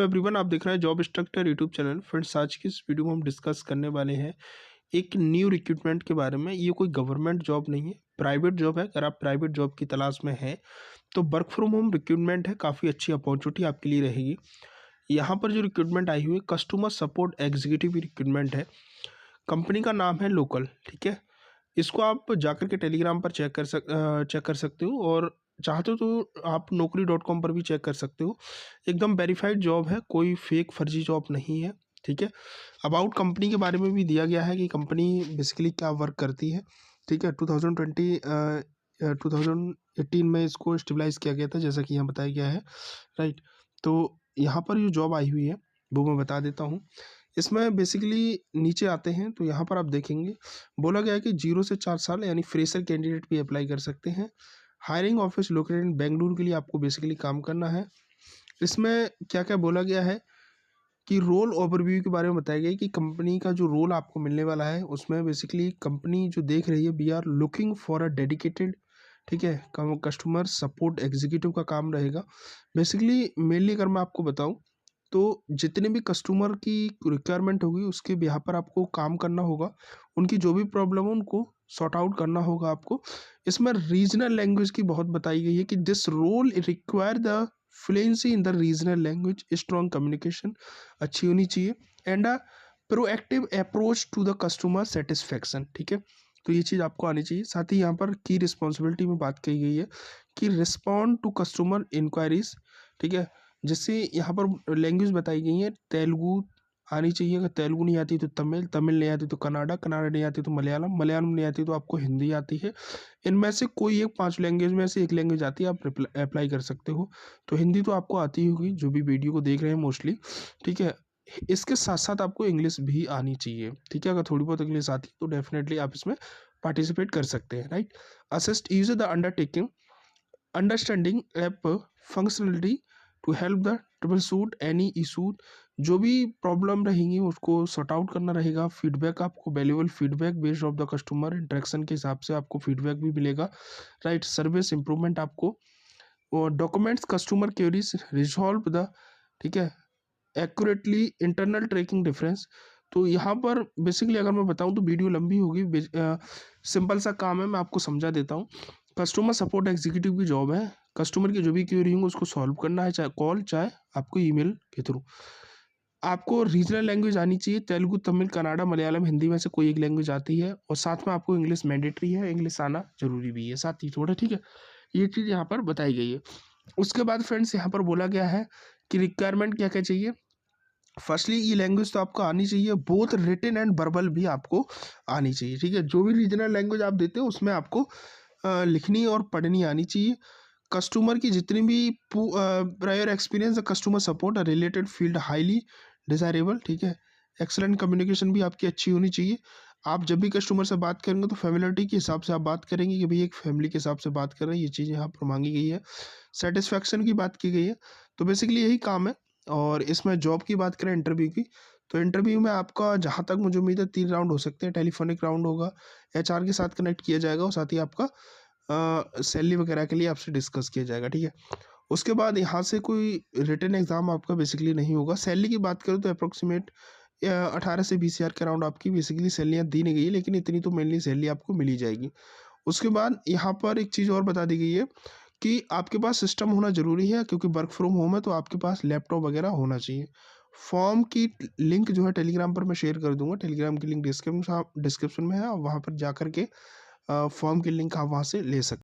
Hello everyone, आप देख रहे हैं job instructor YouTube channel. Friends, आज की इस वीडियो में हम डिस्कस करने वाले हैं एक न्यू रिक्रूटमेंट के बारे में। ये कोई गवर्नमेंट जॉब नहीं है, प्राइवेट जॉब है। अगर आप प्राइवेट जॉब की तलाश में हैं तो वर्क फ्रॉम होम रिक्रूटमेंट है, काफ़ी अच्छी अपॉर्चुनिटी आपके लिए रहेगी। यहाँ पर जो रिक्रूटमेंट आई हुई है, कस्टमर सपोर्ट एग्जीक्यूटिव रिक्रूटमेंट है। कंपनी का नाम है लोकल, ठीक है। इसको आप जाकर के टेलीग्राम पर चेक कर सकते हो, और चाहते हो तो आप naukri.com पर भी चेक कर सकते हो। एकदम वेरीफाइड जॉब है, कोई फेक फर्जी जॉब नहीं है, ठीक है। अबाउट कंपनी के बारे में भी दिया गया है कि कंपनी बेसिकली क्या वर्क करती है, ठीक है। 2018 में इसको स्टेबलाइज किया गया था, जैसा कि यहाँ बताया गया है, राइट। तो यहाँ पर जो जॉब आई हुई है वो मैं बता देता हूँ। इसमें बेसिकली नीचे आते हैं तो यहाँ पर आप देखेंगे बोला गया है कि 0 से 4 साल यानी फ्रेशर कैंडिडेट भी अप्लाई कर सकते हैं। Hiring office located in Bengaluru के लिए आपको बेसिकली काम करना है। इसमें क्या क्या बोला गया है कि रोल ओवरव्यू के बारे में बताया गया है कि कंपनी का जो रोल आपको मिलने वाला है उसमें बेसिकली कंपनी जो देख रही है, we are looking for a dedicated, ठीक है, कस्टमर सपोर्ट एग्जीक्यूटिव का काम रहेगा। बेसिकली मेनली अगर मैं आपको बताऊं तो जितने भी कस्टमर की रिक्वायरमेंट होगी उसके बिहाफ पर आपको काम करना होगा। उनकी जो भी प्रॉब्लम है उनको सॉर्ट आउट करना होगा आपको। इसमें रीजनल लैंग्वेज की बहुत बताई गई है कि this role require the fluency in the regional language, strong communication अच्छी होनी चाहिए, and a proactive approach to the customer satisfaction, ठीक है। तो ये चीज़ आपको आनी चाहिए। साथ ही यहाँ पर की रिस्पॉन्सिबिलिटी में बात कही गई है कि रिस्पॉन्ड टू कस्टमर इंक्वायरीज, ठीक है। जैसे यहाँ पर लैंग्वेज बताई गई है, तेलुगु आनी चाहिए। अगर तेलुगु नहीं आती तो तमिल, तमिल नहीं आती तो कन्नाडा, कन्नाडा नहीं आती तो मलयालम, मलयालम नहीं आती तो आपको हिंदी आती है। इनमें से कोई एक 5 लैंग्वेज में से एक लैंग्वेज आती है, आप अप्लाई कर सकते हो। तो हिंदी तो आपको आती होगी जो भी वीडियो को देख रहे हैं मोस्टली, ठीक है। इसके साथ साथ आपको इंग्लिश भी आनी चाहिए, ठीक है। अगर थोड़ी बहुत इंग्लिश आती है तो डेफिनेटली आप इसमें पार्टिसिपेट कर सकते हैं, right. Assist user the undertaking understanding app functionality to help the troubleshoot any issue. जो भी प्रॉब्लम रहेंगी उसको सॉर्ट आउट करना रहेगा। फीडबैक, आपको valuable feedback based of the customer interaction के हिसाब से आपको फीडबैक भी मिलेगा, राइट। सर्विस इंप्रूवमेंट आपको, और documents customer queries resolve the, ठीक है, एक्यूरेटली इंटरनल ट्रैकिंग डिफरेंस। तो यहाँ पर बेसिकली अगर मैं बताऊँ तो वीडियो लंबी होगी, सिंपल सा काम है, मैं आपको समझा देता हूँ। कस्टमर सपोर्ट एग्जीक्यूटिव की जॉब है। कस्टमर की जो भी क्वेरी होंगे उसको सॉल्व करना है, चाहे कॉल चाहे आपको ईमेल के थ्रू। आपको रीजनल लैंग्वेज आनी चाहिए, तेलुगु, तमिल, कन्नाडा, मलयालम, हिंदी में से कोई एक लैंग्वेज आती है, और साथ में आपको इंग्लिश मैंडेटरी है, इंग्लिश आना जरूरी भी है साथ ही थोड़ा, ठीक है। ये चीज़ यहाँ पर बताई गई है। उसके बाद फ्रेंड्स यहाँ पर बोला गया है कि रिक्वायरमेंट क्या क्या चाहिए। फर्स्टली ये लैंग्वेज तो आपको आनी चाहिए, बोथ रिटन एंड वर्बल भी आपको आनी चाहिए, ठीक है। जो भी रीजनल लैंग्वेज आप देते हो उसमें आपको लिखनी और पढ़नी आनी चाहिए। कस्टमर की जितनी भी prior experience customer support related field highly desirable, ठीक है। एक्सलेंट कम्युनिकेशन भी आपकी अच्छी होनी चाहिए। आप जब भी कस्टमर से बात करेंगे तो फैमिलिटी के हिसाब से आप बात करेंगे कि भाई एक फैमिली के हिसाब से बात कर रहे हैं, ये चीज़ यहाँ पर मांगी गई है। सेटिस्फैक्शन की बात की गई है। तो बेसिकली यही काम है। और इसमें जॉब की बात करें इंटरव्यू की, तो इंटरव्यू में आपका जहाँ तक मुझे उम्मीद है 3 राउंड हो सकते हैं। टेलीफोनिक राउंड होगा, एचआर के साथ कनेक्ट किया जाएगा, और साथ ही आपका सैलरी वगैरह के लिए आपसे डिस्कस किया जाएगा, ठीक है। उसके बाद यहाँ से कोई रिटन एग्जाम आपका बेसिकली नहीं होगा। सैलरी की बात करूँ तो अप्रोक्सीमेट 18 से 20 हज़ार के राउंड आपकी बेसिकली सैलरियाँ दी नहीं गई है, लेकिन इतनी तो मेनली सैलरी आपको मिली जाएगी। उसके बाद यहाँ पर एक चीज़ और बता दी गई है कि आपके पास सिस्टम होना ज़रूरी है, क्योंकि वर्क फ्रॉम होम है तो आपके पास लैपटॉप वगैरह होना चाहिए। फॉर्म की लिंक जो है टेलीग्राम पर मैं शेयर कर दूंगा। टेलीग्राम की लिंक डिस्क्रिप्शन में है, वहाँ पर जा कर के फॉर्म की लिंक आप वहाँ से ले सकते हैं।